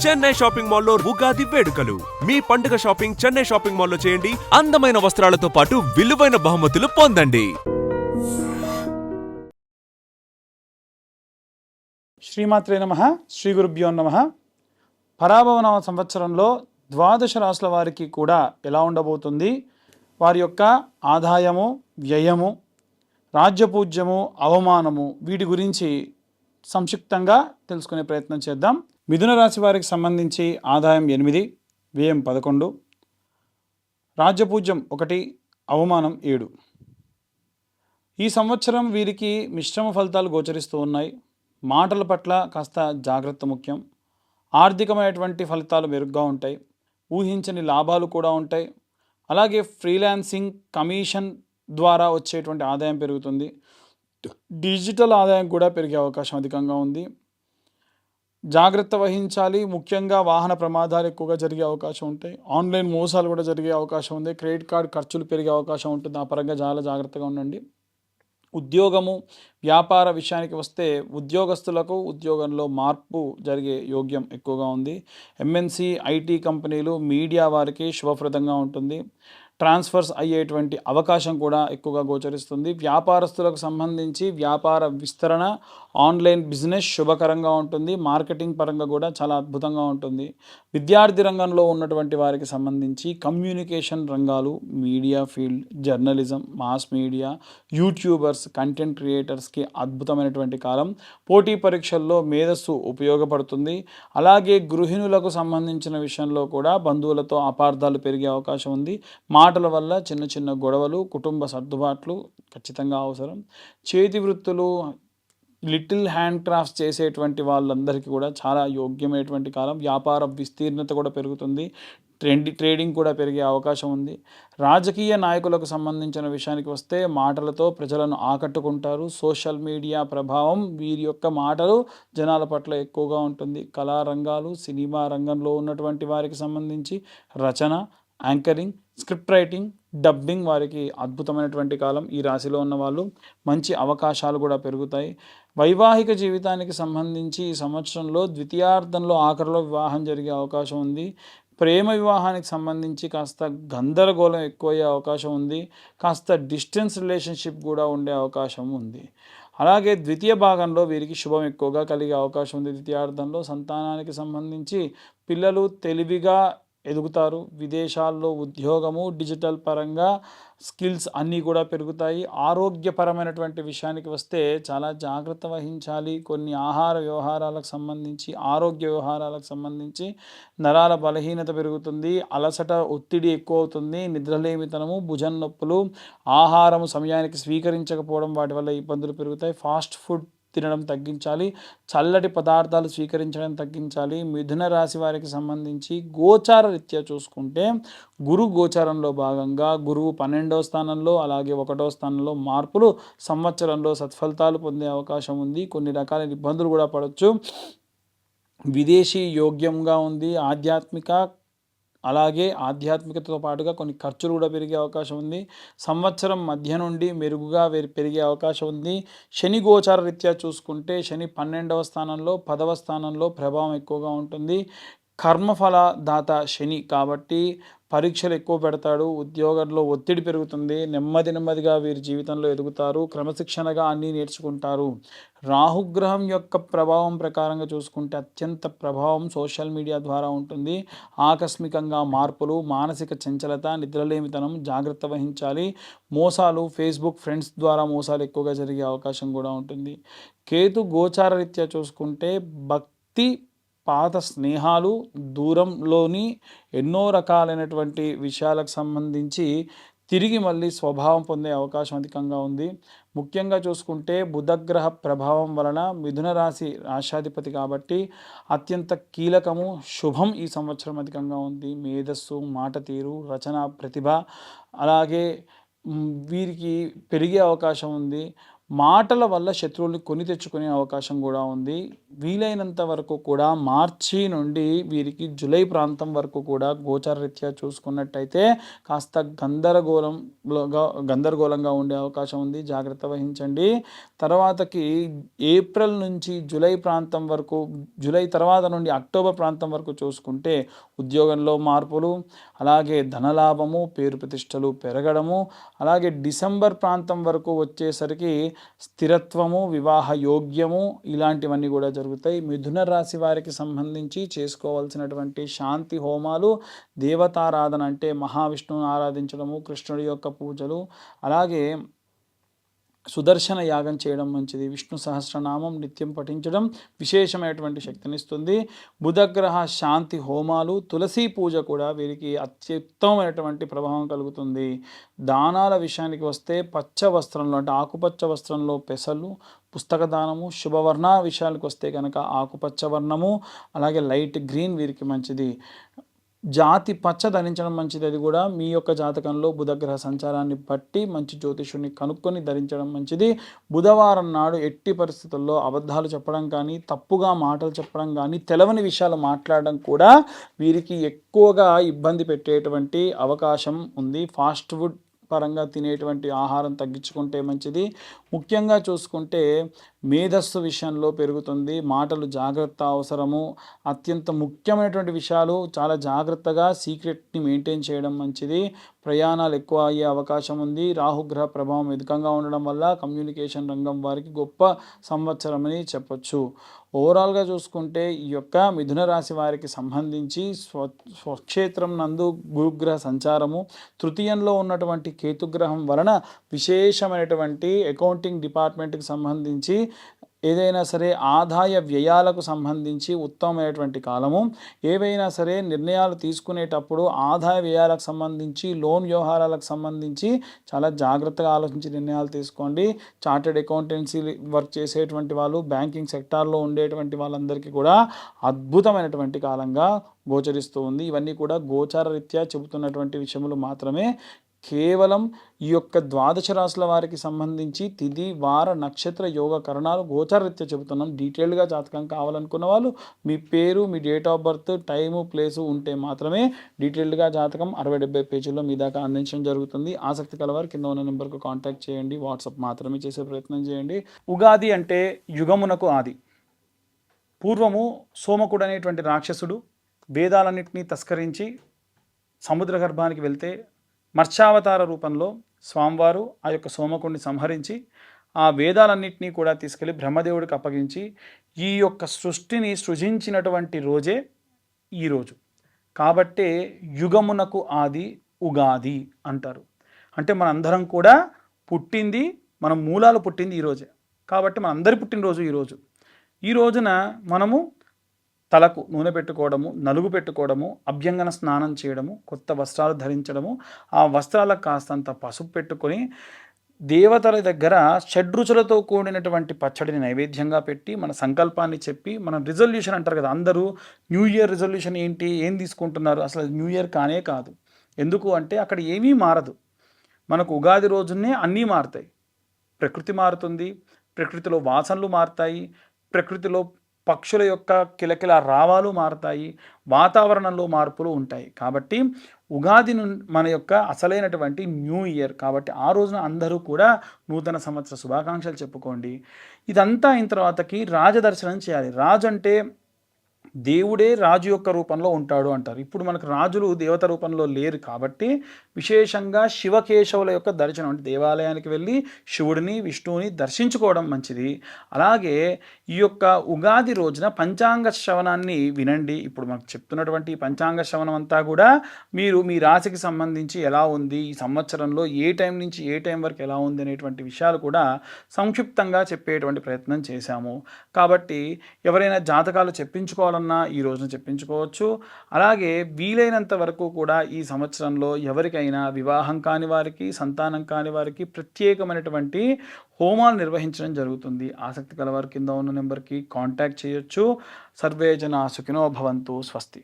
Chennai shopping మాల్లో ఉగాది వేడుకలు. మీ పండుగ షాపింగ్ చెన్నై షాపింగ్ మాల్లో చేయండి. అందమైన వస్త్రాలతో పాటు విలువైన బహుమతులు పొందండి. శ్రీమాత్రే నమః. శ్రీ గురుభ్యో నమః. పరాభవనామ సంవత్సరంలో ద్వాదశ రాశుల వారికి కూడా ఎలా ఉండబోతుంది, వారి యొక్క ఆదాయము, వ్యయము, రాజ్యపూజ్యము, అవమానము, వీటి గురించి సంక్షిప్తంగా తెలుసుకునే ప్రయత్నం చేద్దాం. మిథున రాశి వారికి సంబంధించి ఆదాయం 8, వ్యయం 11, రాజ్యపూజ్యం 1, అవమానం 7. ఈ సంవత్సరం వీరికి మిశ్రమ ఫలితాలు గోచరిస్తూ ఉన్నాయి. మాటల పట్ల కాస్త జాగ్రత్త ముఖ్యం. ఆర్థికమైనటువంటి ఫలితాలు మెరుగ్గా ఉంటాయి. ఊహించని లాభాలు కూడా ఉంటాయి. అలాగే ఫ్రీలాన్సింగ్, కమిషన్ ద్వారా వచ్చేటువంటి ఆదాయం పెరుగుతుంది. డిజిటల్ ఆదాయం కూడా పెరిగే అవకాశం అధికంగా ఉంది. జాగ్రత్త వహించాలి. ముఖ్యంగా వాహన ప్రమాదాలు ఎక్కువగా జరిగే అవకాశం ఉంటాయి. ఆన్లైన్ మోసాలు కూడా జరిగే అవకాశం ఉంది. క్రెడిట్ కార్డ్ ఖర్చులు పెరిగే అవకాశం ఉంటుంది. ఆ పరంగా చాలా జాగ్రత్తగా ఉండండి. ఉద్యోగము, వ్యాపార విషయానికి వస్తే ఉద్యోగస్తులకు ఉద్యోగంలో మార్పు జరిగే యోగ్యం ఎక్కువగా ఉంది. ఎంఎన్సి, ఐటీ కంపెనీలు, మీడియా వారికి శుభప్రదంగా ఉంటుంది. ట్రాన్స్ఫర్స్ అయ్యేటువంటి అవకాశం కూడా ఎక్కువగా గోచరిస్తుంది. వ్యాపారస్తులకు సంబంధించి వ్యాపార విస్తరణ, ఆన్లైన్ బిజినెస్ శుభకరంగా ఉంటుంది. మార్కెటింగ్ పరంగా కూడా చాలా అద్భుతంగా ఉంటుంది. విద్యార్థి రంగంలో ఉన్నటువంటి వారికి సంబంధించి కమ్యూనికేషన్ రంగాలు, media field, journalism, mass media, YouTubers, content క్రియేటర్స్కి అద్భుతమైనటువంటి కాలం. పోటీ పరీక్షల్లో మేధస్సు ఉపయోగపడుతుంది. అలాగే గృహిణులకు సంబంధించిన విషయంలో కూడా బంధువులతో అపార్థాలు పెరిగే అవకాశం ఉంది. మాటల వల్ల చిన్న చిన్న గొడవలు, కుటుంబ సర్దుబాట్లు ఖచ్చితంగా అవసరం. చేతి వృత్తులు, లిటిల్ హ్యాండ్ క్రాఫ్ట్స్ చేసేటువంటి వాళ్ళందరికీ కూడా చాలా యోగ్యమైనటువంటి కాలం. వ్యాపార విస్తీర్ణత కూడా పెరుగుతుంది. ట్రేడింగ్ కూడా పెరిగే అవకాశం ఉంది. రాజకీయ నాయకులకు సంబంధించిన విషయానికి వస్తే మాటలతో ప్రజలను ఆకట్టుకుంటారు. సోషల్ మీడియా ప్రభావం వీరి యొక్క మాటలు జనాల పట్ల ఎక్కువగా ఉంటుంది. కళారంగాలు, సినిమా రంగంలో ఉన్నటువంటి వారికి సంబంధించి రచన, యాంకరింగ్, స్క్రిప్ట్ రైటింగ్, డబ్బింగ్ వారికి అద్భుతమైనటువంటి కాలం. ఈ రాశిలో ఉన్న వాళ్ళు మంచి అవకాశాలు కూడా పెరుగుతాయి. వైవాహిక జీవితానికి సంబంధించి ఈ సంవత్సరంలో ద్వితీయార్థంలో ఆఖరిలో వివాహం జరిగే అవకాశం ఉంది. ప్రేమ వివాహానికి సంబంధించి కాస్త గందరగోళం ఎక్కువయ్యే అవకాశం ఉంది. కాస్త డిస్టెన్స్ రిలేషన్షిప్ కూడా ఉండే అవకాశం ఉంది. అలాగే ద్వితీయ భాగంలో వీరికి శుభం ఎక్కువగా కలిగే అవకాశం ఉంది. ద్వితీయార్థంలో సంతానానికి సంబంధించి పిల్లలు తెలివిగా ఎదుగుతారు. విదేశాల్లో ఉద్యోగము, డిజిటల్ పరంగా స్కిల్స్ అన్నీ కూడా పెరుగుతాయి. ఆరోగ్యపరమైనటువంటి విషయానికి వస్తే చాలా జాగ్రత్త వహించాలి. కొన్ని ఆహార వ్యవహారాలకు సంబంధించి, ఆరోగ్య వ్యవహారాలకు సంబంధించి నరాల బలహీనత పెరుగుతుంది. అలసట, ఒత్తిడి ఎక్కువ అవుతుంది. నిద్రలేమితనము, భుజం నొప్పులు, ఆహారం సమయానికి స్వీకరించకపోవడం, వాటి వల్ల ఇబ్బందులు పెరుగుతాయి. ఫాస్ట్ ఫుడ్ తినడం తగ్గించాలి. చల్లటి పదార్థాలు స్వీకరించడం తగ్గించాలి. మిథున రాశి వారికి సంబంధించి గోచార రీత్యా చూసుకుంటే గురు గోచారంలో భాగంగా గురువు 12వ స్థానంలో, అలాగే 1వ స్థానంలో మార్పులు సంవత్సరంలో సత్ఫలితాలు పొందే అవకాశం ఉంది. కొన్ని రకాల ఇబ్బందులు కూడా పడవచ్చు. విదేశీ యోగ్యంగా ఉంది. ఆధ్యాత్మికతతో పాటుగా కొన్ని ఖర్చులు కూడా పెరిగే అవకాశం ఉంది. సంవత్సరం మధ్య నుండి మెరుగుగా పెరిగే అవకాశం ఉంది. శని గోచార రీత్యా చూసుకుంటే శని 12వ స్థానంలో, 10వ స్థానంలో ప్రభావం ఎక్కువగా ఉంటుంది. కర్మఫల దాత శని కాబట్టి పరీక్షలు ఎక్కువ పెడతాడు. ఉద్యోగంలో ఒత్తిడి పెరుగుతుంది. నెమ్మదిగా వీరి జీవితంలో ఎదుగుతారు. క్రమశిక్షణగా అన్నీ నేర్చుకుంటారు. రాహుగ్రహం యొక్క ప్రభావం ప్రకారంగా చూసుకుంటే అత్యంత ప్రభావం సోషల్ మీడియా ద్వారా ఉంటుంది. ఆకస్మికంగా మార్పులు, మానసిక చంచలత, నిద్రలేమితనం, జాగ్రత్త వహించాలి. మోసాలు, ఫేస్బుక్ ఫ్రెండ్స్ ద్వారా మోసాలు ఎక్కువగా జరిగే అవకాశం కూడా ఉంటుంది. కేతు గోచార రీత్యా చూసుకుంటే భక్తి, పాత స్నేహాలు, దూరంలోని ఎన్నో రకాలైనటువంటి విషయాలకు సంబంధించి తిరిగి మళ్ళీ స్వభావం పొందే అవకాశం అధికంగా ఉంది. ముఖ్యంగా చూసుకుంటే బుధగ్రహ ప్రభావం వలన మిథున రాశి రాశాధిపతి కాబట్టి అత్యంత కీలకము, శుభం ఈ సంవత్సరం అధికంగా ఉంది. మేధస్సు, మాట తీరు, రచన ప్రతిభ అలాగే వీరికి పెరిగే అవకాశం ఉంది. మాటల వల్ల శత్రువుల్ని కొని తెచ్చుకునే అవకాశం కూడా ఉంది. వీలైనంత వరకు కూడా మార్చి నుండి వీరికి జూలై ప్రాంతం వరకు కూడా గోచార రీత్యా చూసుకున్నట్టయితే కాస్త గందరగోళంగా ఉండే అవకాశం ఉంది. జాగ్రత్త వహించండి. తర్వాతకి ఏప్రిల్ నుంచి జూలై ప్రాంతం వరకు, జూలై తర్వాత నుండి అక్టోబర్ ప్రాంతం వరకు చూసుకుంటే ఉద్యోగంలో మార్పులు, అలాగే ధనలాభము, పేరు ప్రతిష్టలు పెరగడము, అలాగే డిసెంబర్ ప్రాంతం వరకు వచ్చేసరికి స్థిరత్వము, వివాహ యోగ్యము ఇలాంటివన్నీ కూడా జరుగుతాయి. మిథున రాశి వారికి సంబంధించి చేసుకోవాల్సినటువంటి శాంతి హోమాలు, దేవతారాధన అంటే మహావిష్ణువుని ఆరాధించడము, కృష్ణుడి యొక్క పూజలు, అలాగే సుదర్శన యాగం చేయడం మంచిది. విష్ణు సహస్రనామం నిత్యం పఠించడం విశేషమైనటువంటి శక్తినిస్తుంది. బుధగ్రహ శాంతి హోమాలు, తులసి పూజ కూడా వీరికి అత్యుత్తమమైనటువంటి ప్రభావం కలుగుతుంది. దానాల విషయానికి వస్తే పచ్చ వస్త్రంలో అంటే ఆకుపచ్చ వస్త్రంలో పెసలు, పుస్తక దానము, శుభవర్ణ విషయానికి వస్తే కనుక ఆకుపచ్చ వర్ణము, అలాగే లైట్ గ్రీన్ వీరికి మంచిది. జాతి పచ్చ ధరించడం మంచిది. అది కూడా మీ యొక్క జాతకంలో బుధగ్రహ సంచారాన్ని బట్టి మంచి జ్యోతిషుని కనుక్కొని ధరించడం మంచిది. బుధవారం నాడు ఎట్టి పరిస్థితుల్లో అబద్ధాలు చెప్పడం కానీ, తప్పుగా మాటలు చెప్పడం కానీ, తెలవని విషయాలు మాట్లాడడం కూడా వీరికి ఎక్కువగా ఇబ్బంది పెట్టేటువంటి అవకాశం ఉంది. ఫాస్ట్ ఫుడ్ పరంగా తినేటువంటి ఆహారం తగ్గించుకుంటే మంచిది. ముఖ్యంగా చూసుకుంటే మేధస్సు విషయంలో పెరుగుతుంది. మాటలు జాగ్రత్త అవసరము. అత్యంత ముఖ్యమైనటువంటి విషయాలు చాలా జాగ్రత్తగా సీక్రెట్ని మెయింటైన్ చేయడం మంచిది. ప్రయాణాలు ఎక్కువ అయ్యే అవకాశం ఉంది. రాహుగ్రహ ప్రభావం అధికంగా ఉండడం వల్ల కమ్యూనికేషన్ రంగం వారికి గొప్ప సంవత్సరమని చెప్పొచ్చు. ఓవరాల్గా చూసుకుంటే ఈ యొక్క మిథున రాశి వారికి సంబంధించి స్వక్షేత్రం నందు గురుగ్రహ సంచారము, తృతీయంలో ఉన్నటువంటి కేతుగ్రహం వలన విశేషమైనటువంటి అకౌంటింగ్ డిపార్ట్మెంట్కి సంబంధించి ఏదైనా సరే ఆదాయ వ్యయాలకు సంబంధించి ఉత్తమమైనటువంటి కాలము. ఏవైనా సరే నిర్ణయాలు తీసుకునేటప్పుడు ఆదాయ వ్యయాలకు సంబంధించి, లోన్ వ్యవహారాలకు సంబంధించి చాలా జాగ్రత్తగా ఆలోచించి నిర్ణయాలు తీసుకోండి. చార్టెడ్ అకౌంటెన్సీ వర్క్ చేసేటువంటి వాళ్ళు, బ్యాంకింగ్ సెక్టార్లో ఉండేటువంటి వాళ్ళందరికీ కూడా అద్భుతమైనటువంటి కాలంగా గోచరిస్తూ ఉంది. ఇవన్నీ కూడా గోచార రీత్యా చెబుతున్నటువంటి విషయములు మాత్రమే. కేవలం ఈ యొక్క ద్వాదశ రాశుల వారికి సంబంధించి తిథి, వార, నక్షత్ర, యోగ కరణాలు గోచారరీత్యా చెబుతున్నాం. డీటెయిల్డ్గా జాతకం కావాలనుకున్న వాళ్ళు మీ పేరు, మీ date of birth, time, place ఉంటే మాత్రమే డీటెయిల్డ్గా జాతకం 60-70 పేజీల్లో మీ దాకా అందించడం జరుగుతుంది. ఆసక్తి కలవారు కింద ఉన్న నెంబర్కు కాంటాక్ట్ చేయండి. వాట్సాప్ మాత్రమే చేసే ప్రయత్నం చేయండి. ఉగాది అంటే యుగమునకు ఆది. పూర్వము సోమకుడు అనేటువంటి రాక్షసుడు వేదాలన్నింటినీ తస్కరించి సముద్ర గర్భానికి వెళ్తే మత్స్యావతార రూపంలో స్వామివారు ఆ యొక్క సోమకుడిని సంహరించి ఆ వేదాలన్నింటినీ కూడా తీసుకెళ్ళి బ్రహ్మదేవుడికి అప్పగించి ఈ యొక్క సృష్టిని సృజించినటువంటి రోజే ఈరోజు. కాబట్టే యుగమునకు ఆది ఉగాది అంటారు. అంటే మనందరం కూడా పుట్టింది, మన మూలాలు పుట్టింది ఈరోజే. కాబట్టి మనందరి పుట్టినరోజు ఈరోజు. ఈ రోజున మనము తలకు నూనె పెట్టుకోవడము, నలుగు పెట్టుకోవడము, అభ్యంగన స్నానం చేయడము, కొత్త వస్త్రాలు ధరించడము, ఆ వస్త్రాలకు కాస్తంత పసుపు పెట్టుకొని దేవతల దగ్గర షడ్రుచులతో కూడినటువంటి పచ్చడిని నైవేద్యంగా పెట్టి మన సంకల్పాన్ని చెప్పి, మన రిజల్యూషన్ అంటారు కదా, అందరూ న్యూ ఇయర్ రిజల్యూషన్ ఏంటి, ఏం తీసుకుంటున్నారు, అసలు న్యూ ఇయర్ కానే కాదు. ఎందుకు అంటే అక్కడ ఏమీ మారదు. మనకు ఉగాది రోజునే అన్నీ మారుతాయి. ప్రకృతి మారుతుంది, ప్రకృతిలో వాసనలు మారుతాయి, ప్రకృతిలో పక్షుల యొక్క కిలకిల రావాలు మారుతాయి, వాతావరణంలో మార్పులు ఉంటాయి. కాబట్టి ఉగాది మన యొక్క అసలైనటువంటి న్యూ ఇయర్. కాబట్టి ఆ రోజున అందరూ కూడా నూతన సంవత్సర శుభాకాంక్షలు చెప్పుకోండి. ఇదంతా అయిన తర్వాతకి రాజదర్శనం చేయాలి. రాజు అంటే దేవుడే రాజు యొక్క రూపంలో ఉంటాడు అంటారు. ఇప్పుడు మనకు రాజులు దేవత రూపంలో లేరు కాబట్టి విశేషంగా శివకేశవుల యొక్క దర్శనం అంటే దేవాలయానికి వెళ్ళి శివుడిని, విష్ణువుని దర్శించుకోవడం మంచిది. అలాగే ఈ యొక్క ఉగాది రోజున పంచాంగ శ్రవణాన్ని వినండి. ఇప్పుడు మనకు చెప్తున్నటువంటి పంచాంగ శ్రవణం అంతా కూడా మీరు మీ రాశికి సంబంధించి ఎలా ఉంది, ఈ సంవత్సరంలో ఏ టైం నుంచి ఏ టైం వరకు ఎలా ఉంది అనేటువంటి విషయాలు కూడా సంక్షిప్తంగా చెప్పేటువంటి ప్రయత్నం చేశాము. కాబట్టి ఎవరైనా జాతకాలు చెప్పించుకోవాలన్నా ఈ రోజున చెప్పించుకోవచ్చు. అలాగే వీలైనంత వరకు కూడా ఈ సంవత్సరంలో ఎవరికైనా వివాహం కాని వారికి, సంతానం కాని వారికి ప్రత్యేకమైనటువంటి హోమాలు నిర్వహించడం జరుగుతుంది. ఆసక్తి కలవారు కింద ఉన్న నెంబర్కి కాంటాక్ట్ చేయొచ్చు. సర్వే జనా సుఖినో భవంతు. స్వస్తి.